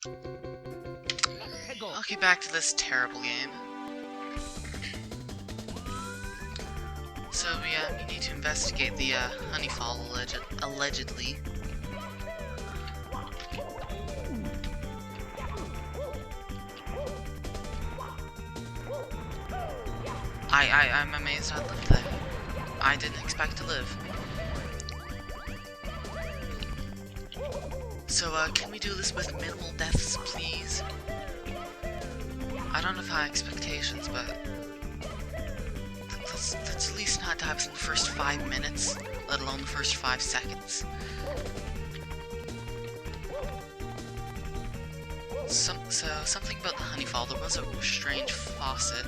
Okay, back to this terrible game. So we need to investigate the Honeyfall allegedly. I'm amazed I lived there. I didn't expect to live. So, can we do this with minimal deaths, please? I don't have high expectations, but let's at least not die within the first 5 minutes, let alone the first 5 seconds. Something about the Honeyfall, there was a strange faucet.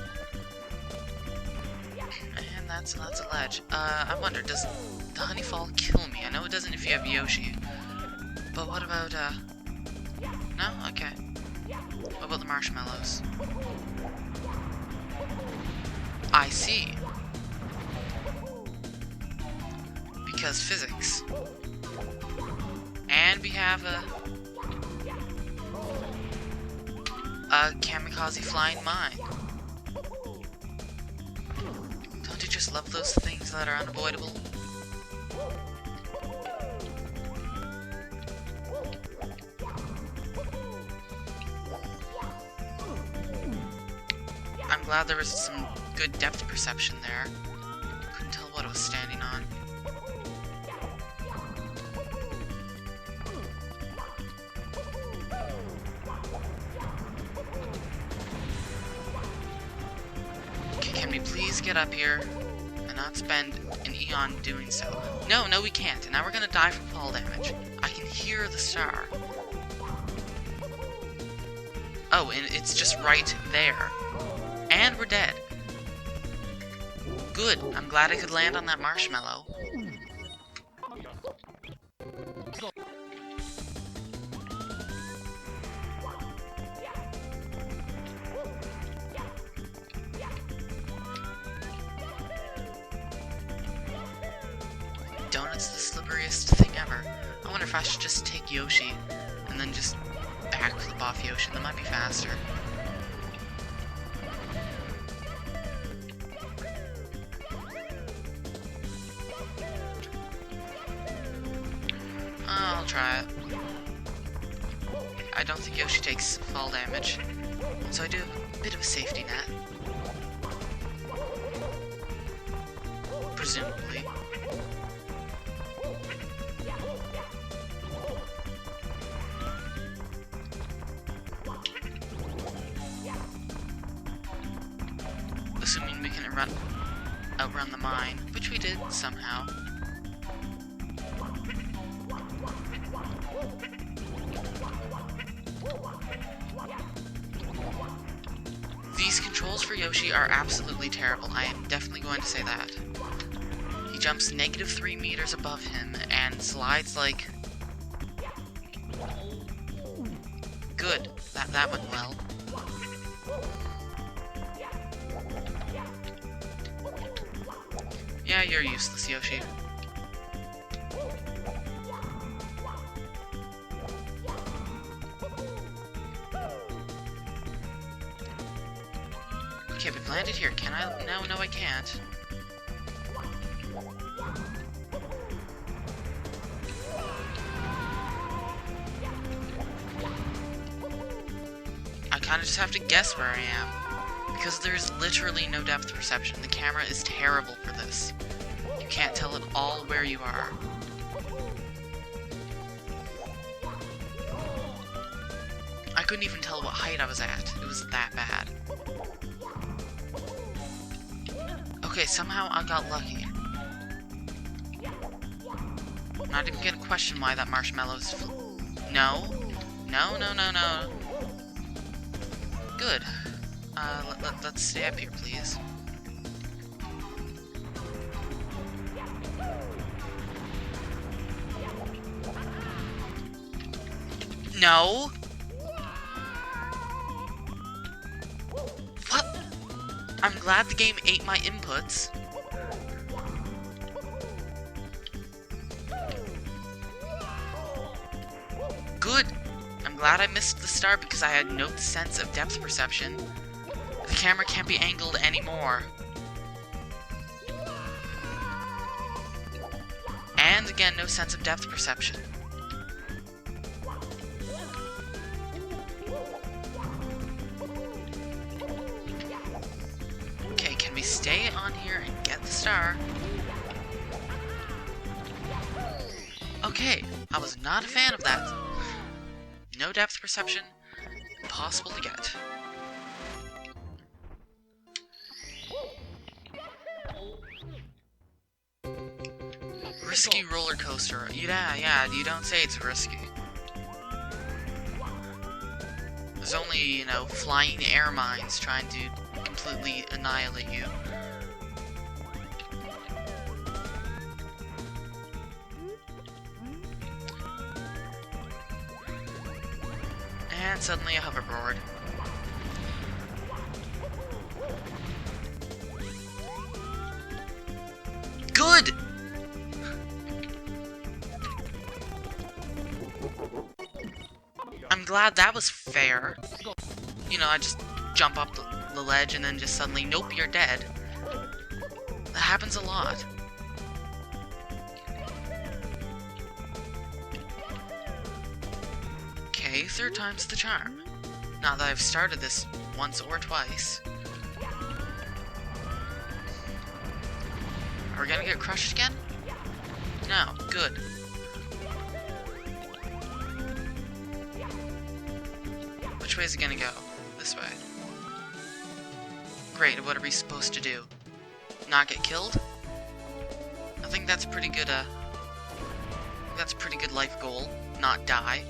And that's a ledge. I wonder, does the Honeyfall kill me? I know it doesn't if you have Yoshi. But what about, no? Okay. What about the marshmallows? I see. Because physics. And we have a kamikaze flying mine. Don't you just love those things that are unavoidable? I'm glad there was some good depth perception there. Couldn't tell what I was standing on. Okay, can we please get up here and not spend an eon doing so? No, we can't. And now we're gonna die from fall damage. I can hear the star. Oh, and it's just right there. And we're dead. Good. I'm glad I could land on that marshmallow. Donut's the slipperiest thing ever. I wonder if I should just take Yoshi and then just backflip off Yoshi. That might be faster. I'll try it. I don't think Yoshi takes fall damage, so I do a bit of a safety net. Presumably. Assuming we can outrun the mine, which we did somehow. These controls for Yoshi are absolutely terrible. I am definitely going to say that. He jumps -3 meters above him and slides like... Good. That went well. Yeah, you're useless, Yoshi. Okay, we've landed here. Can I? No, I can't. I kind of just have to guess where I am. Because there's literally no depth perception. The camera is terrible for this. You can't tell at all where you are. I couldn't even tell what height I was at. It was that bad. Okay, somehow I got lucky. I'm not even gonna question why that marshmallow's... No. Good. Let's stay up here, please. No! What? I'm glad the game ate my inputs. Good. I'm glad I missed the star because I had no sense of depth perception. The camera can't be angled anymore. And again, no sense of depth perception. Okay, can we stay on here and get the star? Okay, I was not a fan of that. No depth perception, impossible to get. Risky roller coaster. Yeah, you don't say it's risky. There's only, you know, flying air mines trying to completely annihilate you. And suddenly a hoverboard. Good! I'm glad that was fair. You know, I just jump up the ledge and then just suddenly, nope, you're dead. That happens a lot. Okay, third time's the charm. Now that I've started this once or twice. Are we gonna get crushed again? No, good. Which way is it gonna go? This way. Great, what are we supposed to do? Not get killed? I think that's pretty good, that's a pretty good life goal. Not die.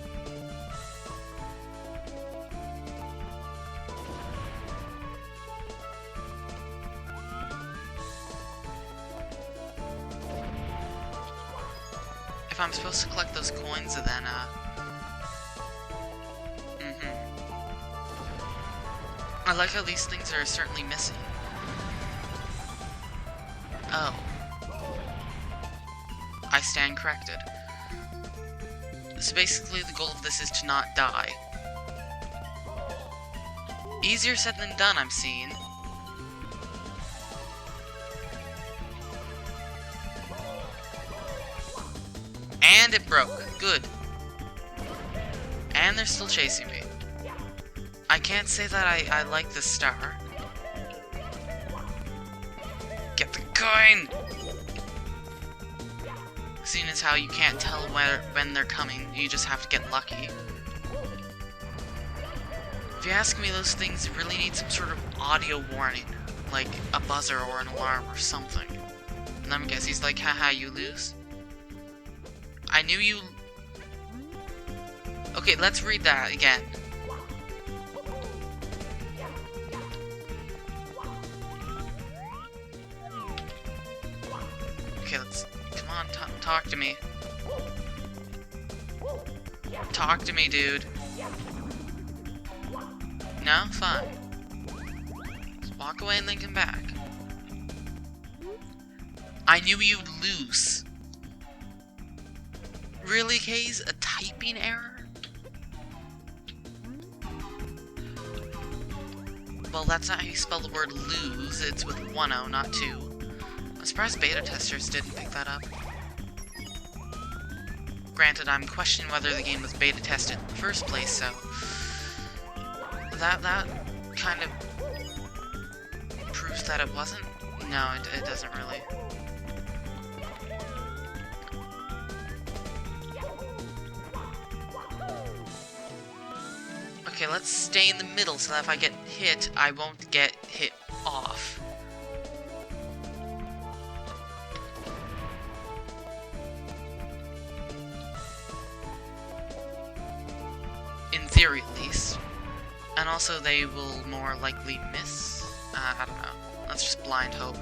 If I'm supposed to collect those coins, then, I like how these things are certainly missing. Oh. I stand corrected. So basically the goal of this is to not die. Easier said than done, I'm seeing. And it broke. Good. And they're still chasing me. I can't say that I like this star. Get the coin! Seeing as how you can't tell when they're coming, you just have to get lucky. If you ask me, those things really need some sort of audio warning. Like a buzzer or an alarm or something. And I'm guessing he's like, haha, you lose? I knew you... Okay, let's read that again. Okay, let's... Come on, talk to me. Talk to me, dude. No? Fine. Just walk away and then come back. I knew you'd lose. Really, Kaizo? A typing error? Well, that's not how you spell the word lose. It's with one O, not two. I'm surprised beta testers didn't pick that up. Granted, I'm questioning whether the game was beta tested in the first place, so... That kind of... proves that it wasn't? No, it doesn't really. Okay, let's stay in the middle so that if I get hit, I won't get hit off. In theory, at least. And also, they will more likely miss? I don't know. That's just blind hope.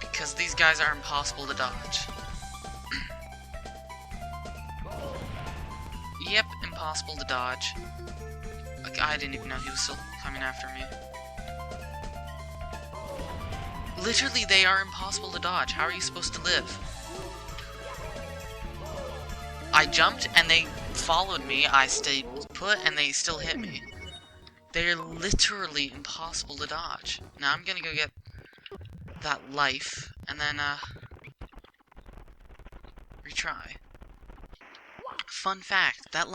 Because these guys are impossible to dodge. Yep, impossible to dodge. Like, I didn't even know he was still coming after me. Literally, they are impossible to dodge. How are you supposed to live? I jumped and they followed me. I stayed put and they still hit me. They're literally impossible to dodge. Now I'm gonna go get that life and then retry. Fun fact, that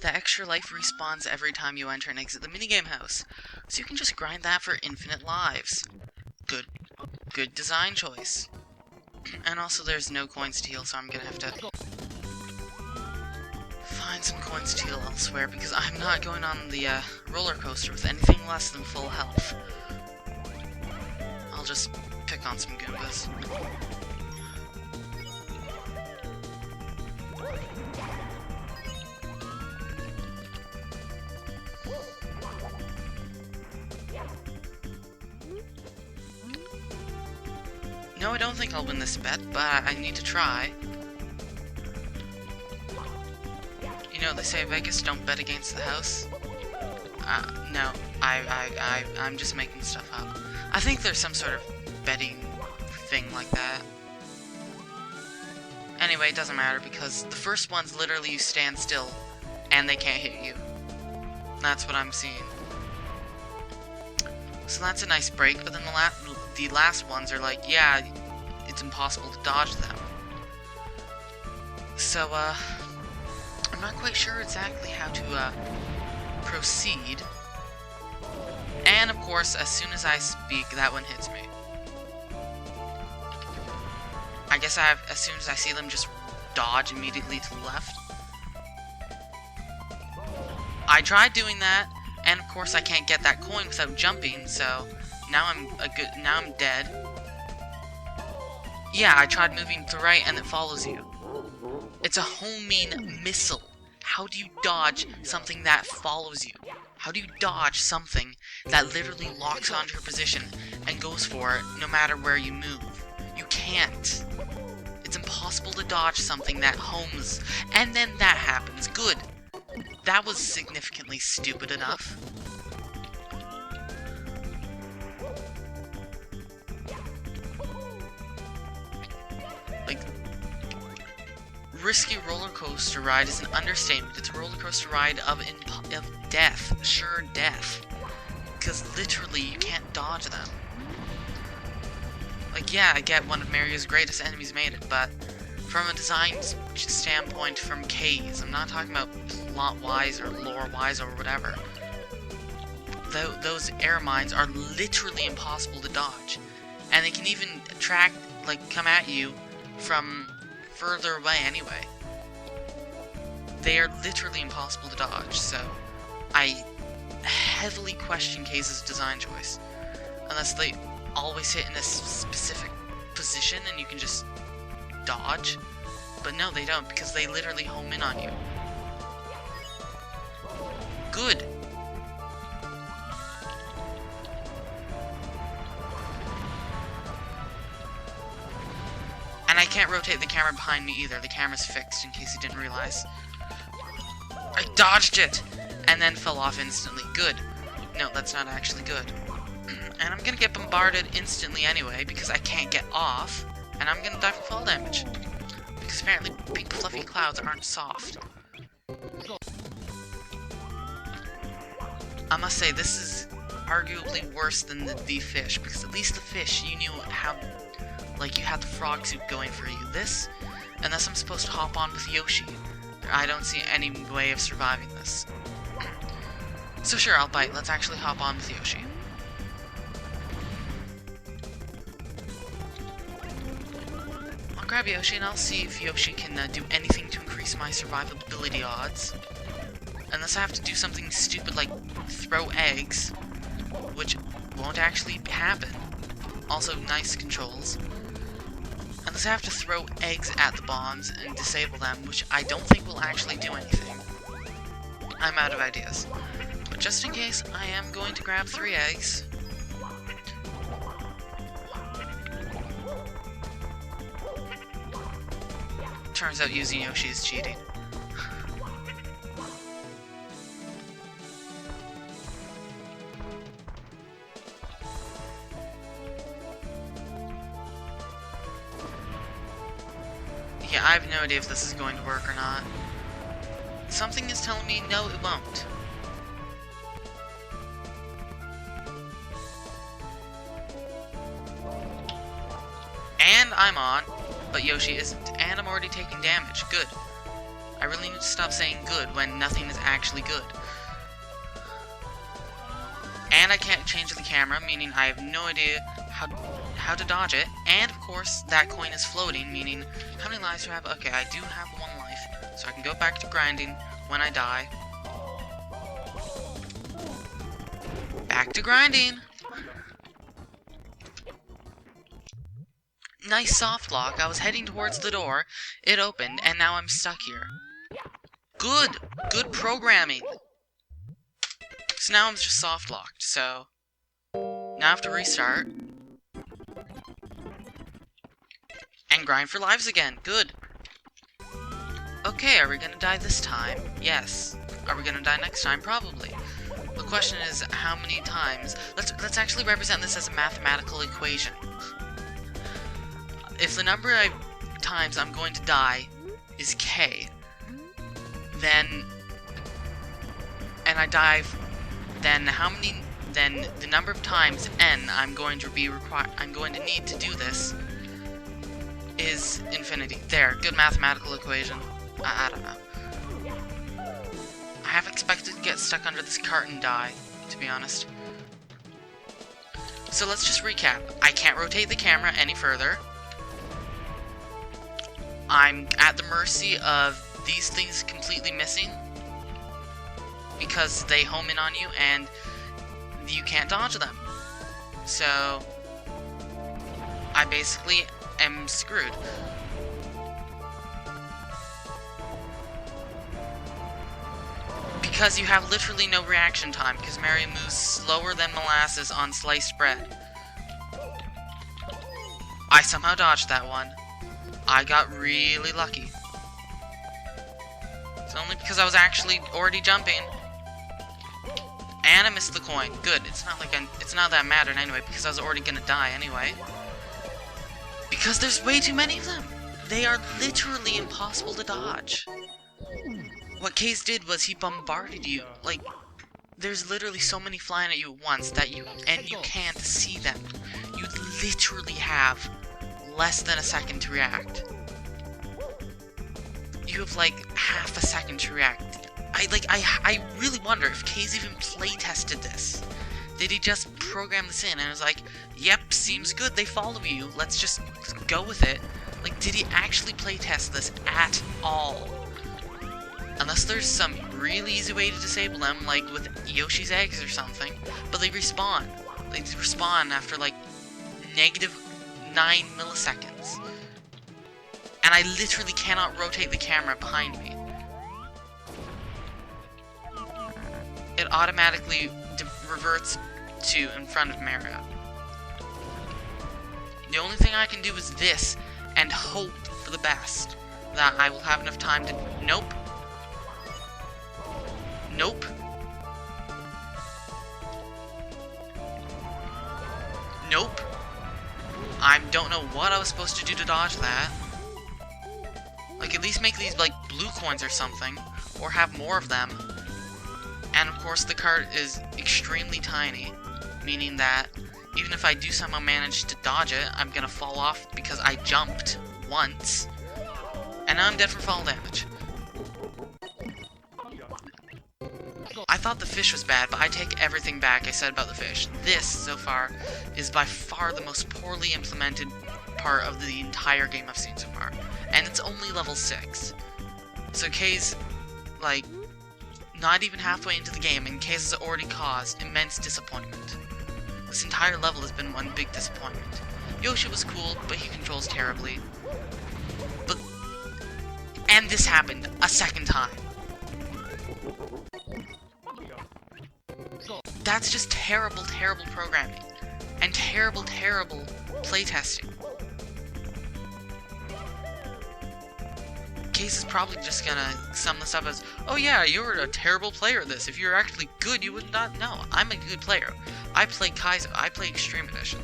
extra life respawns every time you enter and exit the minigame house. So you can just grind that for infinite lives. Good design choice. And also there's no coins to heal, so I'm gonna have to find some coins to heal elsewhere, because I'm not going on the roller coaster with anything less than full health. I'll just pick on some Goombas. No, I don't think I'll win this bet, but I need to try. You know, they say Vegas, don't bet against the house. No, I'm just making stuff up. I think there's some sort of betting thing like that. Anyway, it doesn't matter, because the first one's literally you stand still, and they can't hit you. That's what I'm seeing. So that's a nice break, but then the last ones are like, yeah, it's impossible to dodge them. So, I'm not quite sure exactly how to, proceed. And, of course, as soon as I speak, that one hits me. I guess as soon as I see them, just dodge immediately to the left. I tried doing that, and of course I can't get that coin without jumping, so now I'm dead. Yeah, I tried moving to the right and it follows you. It's a homing missile. How do you dodge something that follows you? How do you dodge something that literally locks onto your position and goes for it no matter where you move? You can't. It's impossible to dodge something that homes, and then that happens. Good. That was significantly stupid enough. Like, risky roller coaster ride is an understatement. It's a roller coaster ride of death, sure death. Because literally you can't dodge them. Like, yeah, I get one of Mario's greatest enemies made it, but from a design standpoint from K's, I'm not talking about plot-wise or lore-wise or whatever. Those air mines are literally impossible to dodge. And they can even come at you from further away anyway. They are literally impossible to dodge, so I heavily question K's design choice. Unless they always hit in a specific position and you can just dodge. But no, they don't, because they literally home in on you. Good. And I can't rotate the camera behind me either. The camera's fixed, in case you didn't realize. I dodged it! And then fell off instantly. Good. No, that's not actually good. And I'm gonna get bombarded instantly anyway, because I can't get off. And I'm gonna die from fall damage. Because apparently big fluffy clouds aren't soft. I must say, this is arguably worse than the fish, because at least the fish, you knew how, like, you had the frog suit going for you. This, unless I'm supposed to hop on with Yoshi, I don't see any way of surviving this. So sure, I'll bite. Let's actually hop on with Yoshi. I'll grab Yoshi and I'll see if Yoshi can do anything to increase my survivability odds. Unless I have to do something stupid like throw eggs, which won't actually happen. Also, nice controls. Unless I have to throw eggs at the bombs and disable them, which I don't think will actually do anything. I'm out of ideas. But just in case, I am going to grab 3 eggs. Turns out using Yoshi is cheating. Okay, I have no idea if this is going to work or not. Something is telling me no, it won't. And I'm on, but Yoshi isn't. And I'm already taking damage. Good. I really need to stop saying good when nothing is actually good. And I can't change the camera, meaning I have no idea how to dodge it. And, of course, that coin is floating, meaning how many lives do I have? Okay, I do have 1 life, so I can go back to grinding when I die. Back to grinding! Nice soft lock. I was heading towards the door, it opened, and now I'm stuck here. Good! Good programming! So now I'm just soft locked, so now I have to restart. And grind for lives again. Good. Okay, are we gonna die this time? Yes. Are we gonna die next time? Probably. The question is, how many times? Let's actually represent this as a mathematical equation. If the number of times I'm going to die is k, then I die, then the number of times n I'm going to need to do this is infinity. There, good mathematical equation. I don't know. I half expected to get stuck under this cart and die, to be honest. So let's just recap. I can't rotate the camera any further. I'm at the mercy of these things completely missing because they home in on you and you can't dodge them. So I basically am screwed. Because you have literally no reaction time, because Mario moves slower than molasses on sliced bread. I somehow dodged that one. I got really lucky. It's only because I was actually already jumping. And I missed the coin. Good. It's not that mattered anyway, because I was already gonna die anyway. Because there's way too many of them. They are literally impossible to dodge. What Kaizo did was he bombarded you. Like, there's literally so many flying at you at once that you can't see them. You literally have less than a second to react. You have like half a second to react. I really wonder if Kaizo even play tested this. Did he just program this in and was like, yep, seems good, they follow you, let's just go with it? Like, did he actually play test this at all? Unless there's some really easy way to disable them, like with Yoshi's eggs or something. But they respawn. They respawn after like -9 milliseconds. And I literally cannot rotate the camera behind me. It automatically reverts to in front of Mario. The only thing I can do is this, and hope for the best. That I will have enough time to... Nope. Nope. Nope. I don't know what I was supposed to do to dodge that. Like, at least make these, like, blue coins or something. Or have more of them. And, of course, the cart is extremely tiny. Meaning that, even if I do somehow manage to dodge it, I'm gonna fall off because I jumped once. And now I'm dead from fall damage. I thought the fish was bad, but I take everything back I said about the fish. This, so far, is by far the most poorly implemented part of the entire game I've seen so far. And it's only level 6. So Kaizo, like, not even halfway into the game, and Kaizo has already caused immense disappointment. This entire level has been one big disappointment. Yoshi was cool, but he controls terribly. And this happened a second time. That's just terrible, terrible programming. And terrible, terrible playtesting. Kaizo is probably just gonna sum this up as, oh yeah, you're a terrible player at this. If you're actually good, you would not know. I'm a good player. I play Kaizo. I play Extreme Edition.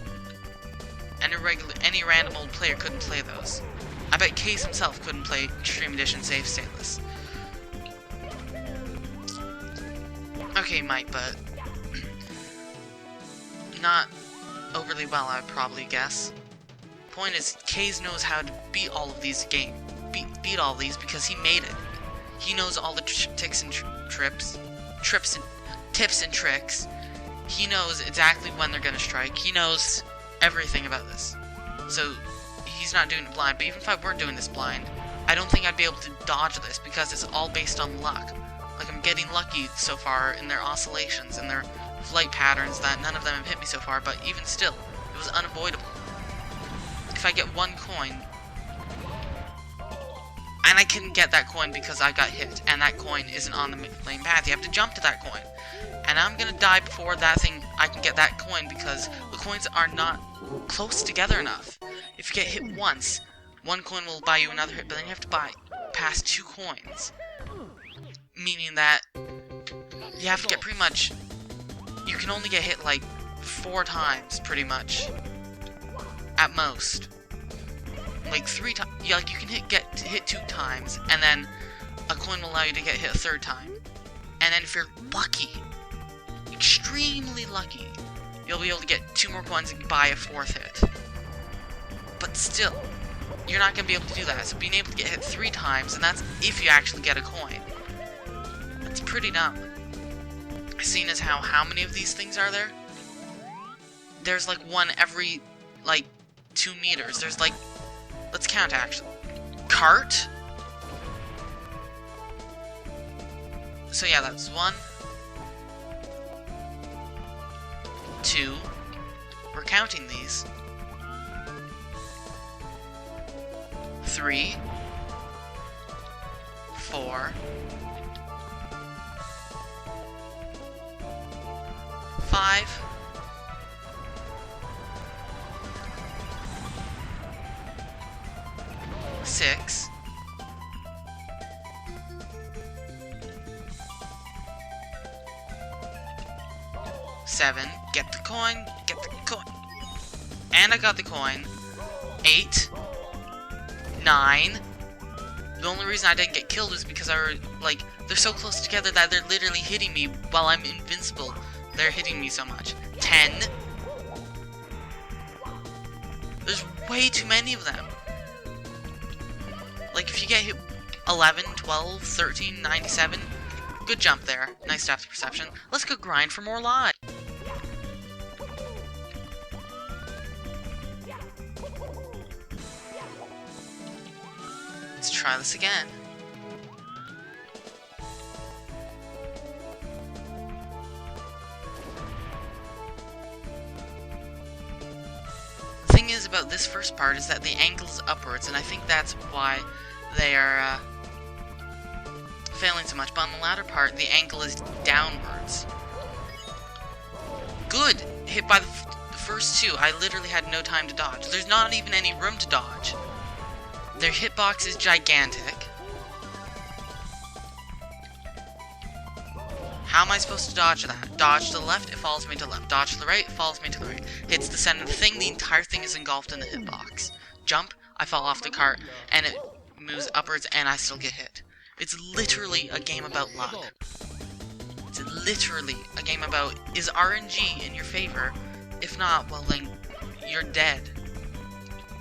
And any random old player couldn't play those. I bet Case himself couldn't play Extreme Edition Save Stateless. Okay, he might, but not overly well, I'd probably guess. Point is, Kaze knows how to beat all of these beat all these because he made it. He knows all the tips and tricks. He knows exactly when they're gonna strike. He knows everything about this. So he's not doing it blind. But even if I weren't doing this blind, I don't think I'd be able to dodge this because it's all based on luck. Like, I'm getting lucky so far in their oscillations and their flight patterns that none of them have hit me so far, but even still, it was unavoidable. If I get one coin, and I can get that coin because I got hit, and that coin isn't on the main path, you have to jump to that coin. And I'm gonna die before that thing, I can get that coin because the coins are not close together enough. If you get hit once, one coin will buy you another hit, but then you have to buy past 2 coins. Meaning that you have to get pretty much, you can only get hit like 4 times, pretty much, at most. Like 3 times, yeah, like you can get hit 2 times, and then a coin will allow you to get hit a 3rd time. And then if you're lucky, extremely lucky, you'll be able to get 2 more coins and buy a 4th hit. But still, you're not going to be able to do that, so being able to get hit 3 times, and that's if you actually get a coin. That's pretty dumb. Seeing as how many of these things are there? There's like one every, like, 2 meters. There's like, let's count actually. Cart? So yeah, that's 1, 2. We're counting these. 3, 4, 5, 6, 7, get the coin, and I got the coin, 8, 9, the only reason I didn't get killed was because they're so close together that they're literally hitting me while I'm invincible. They're hitting me so much. 10. There's way too many of them. Like, if you get hit 11, 12, 13, 97, good jump there. Nice depth perception. Let's go grind for more lives. Let's try this again. The thing is about this first part is that the angle is upwards, and I think that's why they are failing so much. But on the latter part, the angle is downwards. Good! Hit by the first 2. I literally had no time to dodge. There's not even any room to dodge. Their hitbox is gigantic. How am I supposed to dodge that? Dodge to the left, it follows me to the left. Dodge to the right, it follows me to the right. Hits the center of the thing, the entire thing is engulfed in the hitbox. Jump, I fall off the cart, and it moves upwards, and I still get hit. It's literally a game about luck. It's literally a game about, is RNG in your favor? If not, well then, you're dead.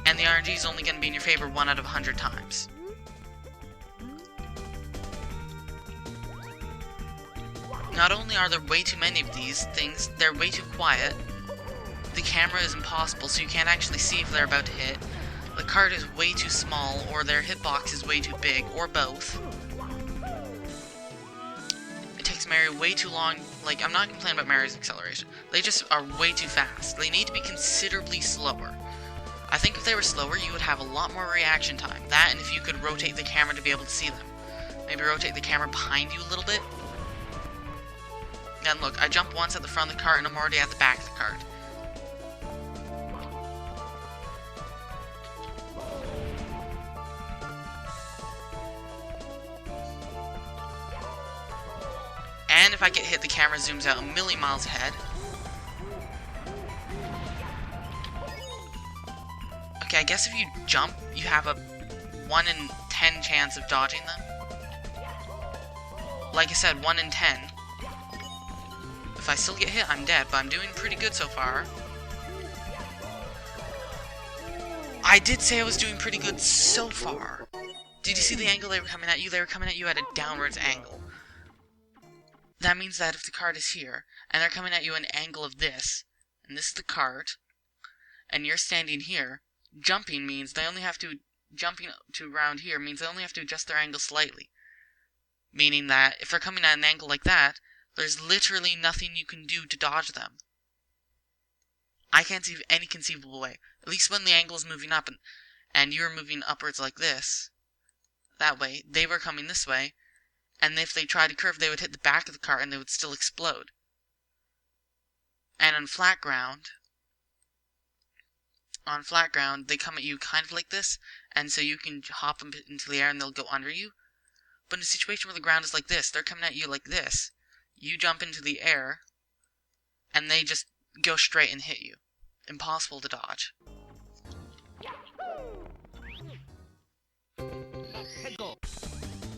And the RNG is only going to be in your favor 1 out of 100 times. Not only are there way too many of these things, they're way too quiet. The camera is impossible, so you can't actually see if they're about to hit. The cart is way too small, or their hitbox is way too big, or both. It takes Mario way too long. Like, I'm not complaining about Mario's acceleration. They just are way too fast. They need to be considerably slower. I think if they were slower, you would have a lot more reaction time. That, and if you could rotate the camera to be able to see them. Maybe rotate the camera behind you a little bit. And look, I jump once at the front of the cart, and I'm already at the back of the cart. And if I get hit, the camera zooms out a million miles ahead. Okay, I guess if you jump, you have a 1 in 10 chance of dodging them. Like I said, 1 in 10. If I still get hit, I'm dead, but I'm doing pretty good so far. I did say I was doing pretty good so far. Did you see the angle they were coming at you? They were coming at you at a downwards angle. That means that if the cart is here, and they're coming at you at an angle of this, and this is the cart, and you're standing here, jumping means they only have to, jumping to around here means they only have to adjust their angle slightly. Meaning that if they're coming at an angle like that, there's literally nothing you can do to dodge them. I can't see any conceivable way. At least when the angle is moving up and you're moving upwards like this, that way, they were coming this way, and if they tried to curve, they would hit the back of the cart and they would still explode. And on flat ground, they come at you kind of like this, and so you can hop them into the air and they'll go under you. But in a situation where the ground is like this, they're coming at you like this. You jump into the air, and they just go straight and hit you. Impossible to dodge.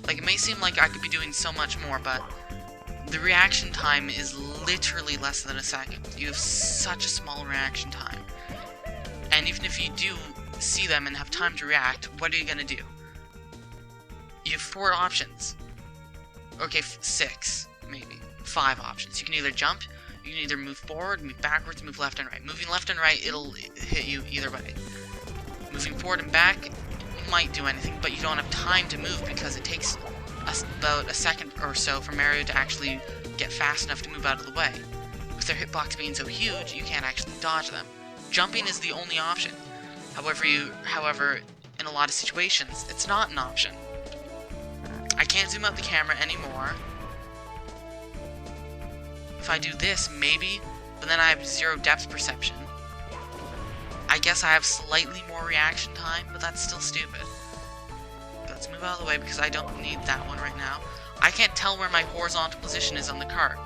Like, it may seem like I could be doing so much more, but the reaction time is literally less than a second. You have such a small reaction time. And even if you do see them and have time to react, what are you gonna do? You have 4 options. Okay, 6, maybe. 5 options. You can either jump, you can either move forward, move backwards, move left and right. Moving left and right, it'll hit you either way. Moving forward and back might do anything, but you don't have time to move because it takes about a second or so for Mario to actually get fast enough to move out of the way. With their hitbox being so huge, you can't actually dodge them. Jumping is the only option. However, in a lot of situations, it's not an option. I can't zoom out the camera anymore. If I do this, maybe, but then I have 0 depth perception. I guess I have slightly more reaction time, but that's still stupid. Let's move out of the way because I don't need that one right now. I can't tell where my horizontal position is on the cart.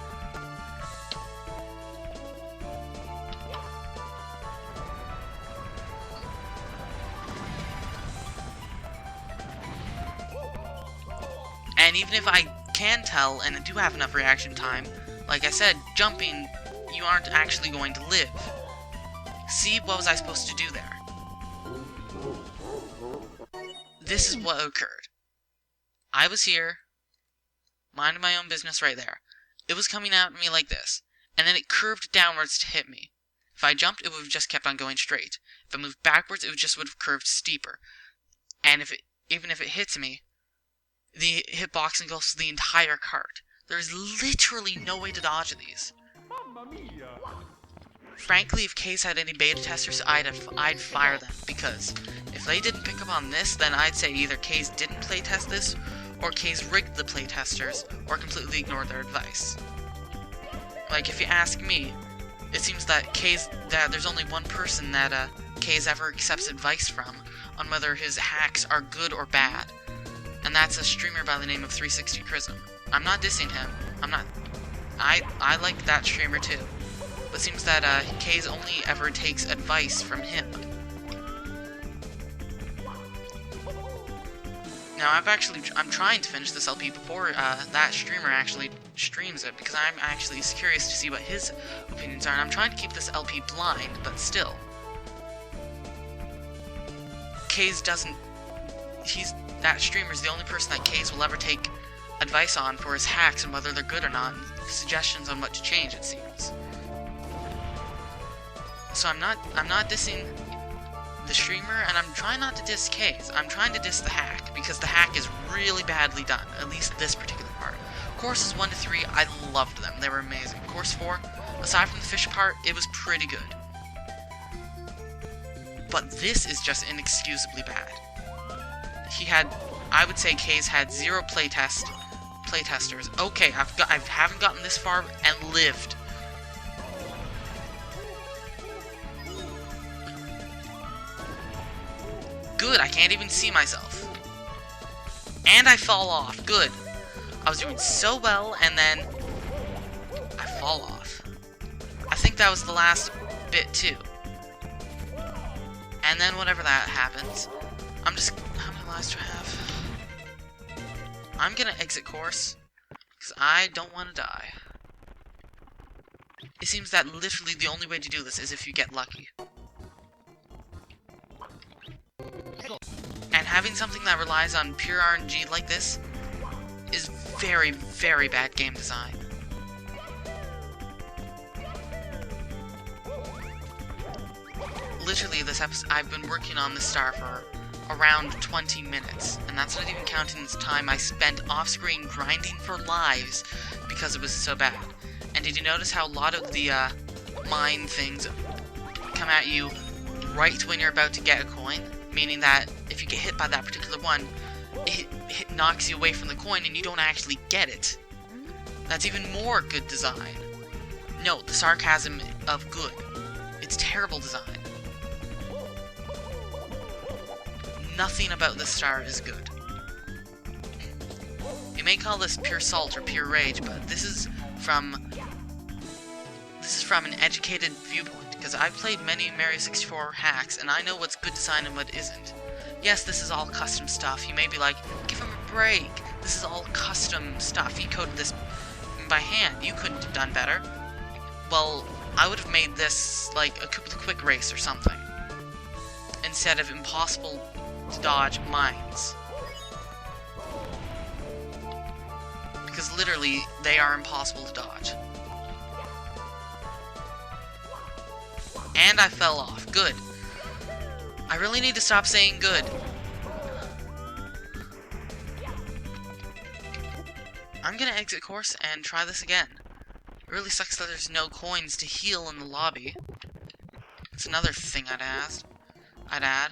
And even if I can tell and do have enough reaction time, like I said, jumping, you aren't actually going to live. See, what was I supposed to do there? This is what occurred. I was here, minding my own business right there. It was coming at me like this, and then it curved downwards to hit me. If I jumped, it would have just kept on going straight. If I moved backwards, it just would have curved steeper. And even if it hits me, the hitbox engulfs the entire cart. There is literally no way to dodge these. Frankly, if Kaizo had any beta testers, I'd fire them, because if they didn't pick up on this, then I'd say either Kaizo didn't playtest this, or Kaizo rigged the playtesters, or completely ignored their advice. Like, if you ask me, it seems that there's only one person that Kaizo ever accepts advice from on whether his hacks are good or bad, and that's a streamer by the name of 360 Chrism. I'm not dissing him. I like that streamer too. But it seems that Kaizo only ever takes advice from him. Now I'm trying to finish this LP before that streamer actually streams it, because I'm actually curious to see what his opinions are, and I'm trying to keep this LP blind, but still. Kaizo doesn't... that streamer's the only person that Kaizo will ever take advice on for his hacks and whether they're good or not, and suggestions on what to change, it seems. So I'm not dissing the streamer, and I'm trying not to diss Kaizo. I'm trying to diss the hack, because the hack is really badly done, at least this particular part. Courses 1 to 3, I loved them. They were amazing. Course 4, aside from the fish part, it was pretty good. But this is just inexcusably bad. I would say Kaizo had 0 playtesters. Okay, I haven't gotten this far and lived. Good, I can't even see myself. And I fall off. Good. I was doing so well, and then I fall off. I think that was the last bit, too. And then whenever that happens, how many lives do I have? I'm gonna exit course, because I don't want to die. It seems that literally the only way to do this is if you get lucky. And having something that relies on pure RNG like this is very, very bad game design. Literally, this episode, I've been working on this star for around 20 minutes, and that's not even counting this time I spent off-screen grinding for lives because it was so bad. And did you notice how a lot of the mine things come at you right when you're about to get a coin? Meaning that if you get hit by that particular one, it knocks you away from the coin and you don't actually get it. That's even more good design. No, the sarcasm of good. It's terrible design. Nothing about this star is good. You may call this pure salt or pure rage, but this is from an educated viewpoint, because I've played many Mario 64 hacks, and I know what's good design and what isn't. Yes, this is all custom stuff. You may be like, give him a break. This is all custom stuff. He coded this by hand. You couldn't have done better. Well, I would have made this like a Koopa the Quick race or something, instead of impossible to dodge mines. Because literally, they are impossible to dodge. And I fell off. Good. I really need to stop saying good. I'm gonna exit course and try this again. It really sucks that there's no coins to heal in the lobby. It's another thing I'd add.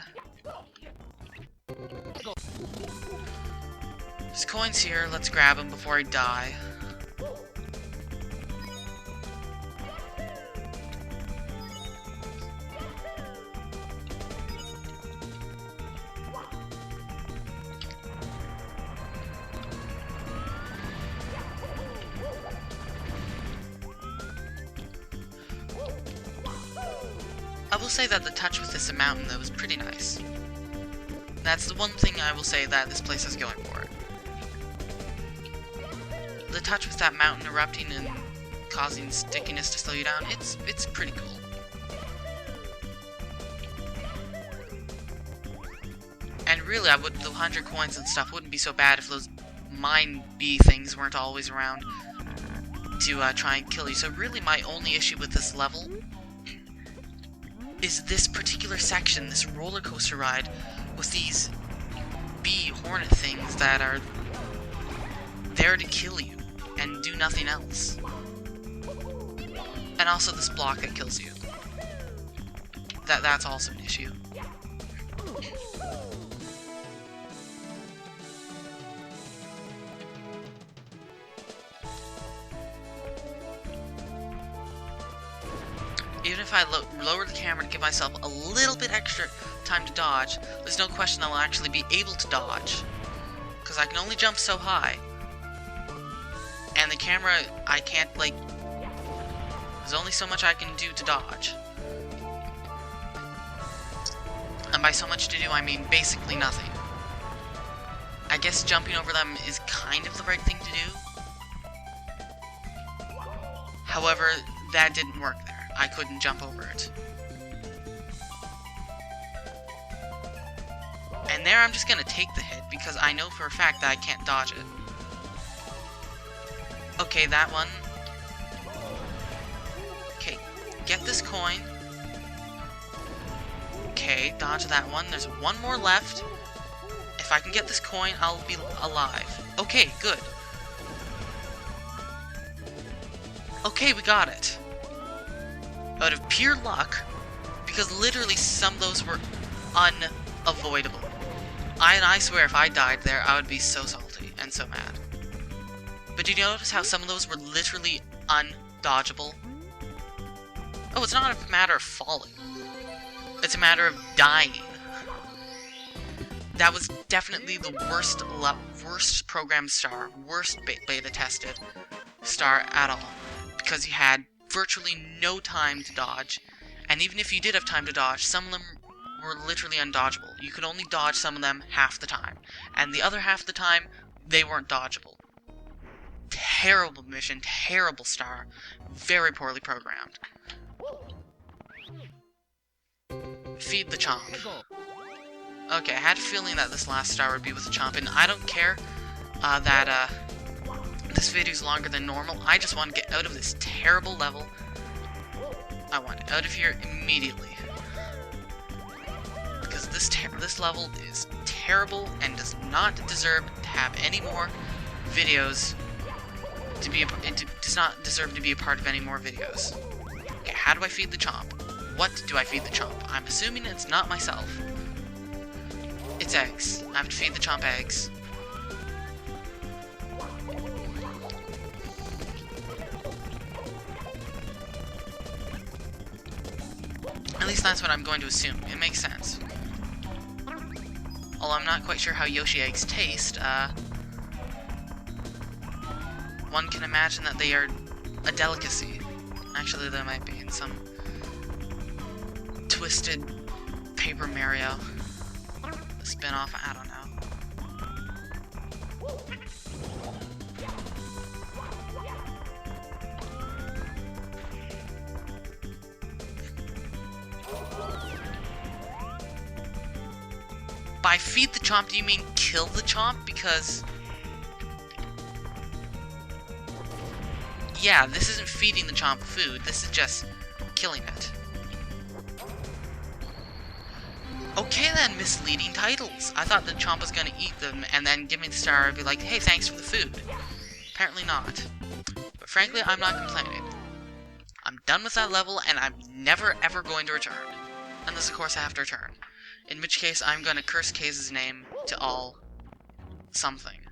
There's coins here, let's grab them before I die. I will say that the touch with this mountain, though, is pretty nice. That's the one thing I will say that this place is going for it. The touch with that mountain erupting and causing stickiness to slow you down, it's pretty cool. And really, the 100 coins and stuff wouldn't be so bad if those mine bee things weren't always around to try and kill you. So really, my only issue with this level is this particular section, this roller coaster ride, with these bee hornet things that are there to kill you and do nothing else. And also this block that kills you. That's also an issue. Even if I lower the camera to give myself a little bit extra time to dodge, there's no question I will actually be able to dodge. Because I can only jump so high. And the camera, I can't, like... There's only so much I can do to dodge. And by so much to do, I mean basically nothing. I guess jumping over them is kind of the right thing to do. However, that didn't work there. I couldn't jump over it. And there I'm just gonna take the hit, because I know for a fact that I can't dodge it. Okay, that one. Okay, get this coin. Okay, dodge that one. There's one more left. If I can get this coin, I'll be alive. Okay, good. Okay, we got it. Out of pure luck, because literally some of those were unavoidable. I swear if I died there, I would be so salty and so mad. But did you notice how some of those were literally undodgeable? Oh, it's not a matter of falling. It's a matter of dying. That was definitely the worst program star, worst beta tested star at all. Because you had virtually no time to dodge, and even if you did have time to dodge, some of them were literally undodgeable. You could only dodge some of them half the time. And the other half of the time, they weren't dodgeable. Terrible mission, terrible star. Very poorly programmed. Feed the chomp. Okay, I had a feeling that this last star would be with the chomp, and I don't care that this video's longer than normal. I just want to get out of this terrible level. I want out of here immediately. Because this level is terrible and does not deserve to have any more videos it does not deserve to be a part of any more videos. Okay, how do I feed the chomp? What do I feed the chomp? I'm assuming it's not myself. It's eggs. I have to feed the chomp eggs. At least that's what I'm going to assume. It makes sense. Although I'm not quite sure how Yoshi eggs taste, one can imagine that they are a delicacy. Actually, they might be in some twisted Paper Mario spin-off, I don't know. By feed the chomp, do you mean kill the chomp? Because... yeah, this isn't feeding the chomp food, this is just killing it. Okay then, misleading titles. I thought the chomp was gonna eat them and then give me the star and be like, hey, thanks for the food. Apparently not. But frankly, I'm not complaining. I'm done with that level and I'm never ever going to return. Unless, of course, I have to return. In which case, I'm gonna curse Kaizo's name to all something.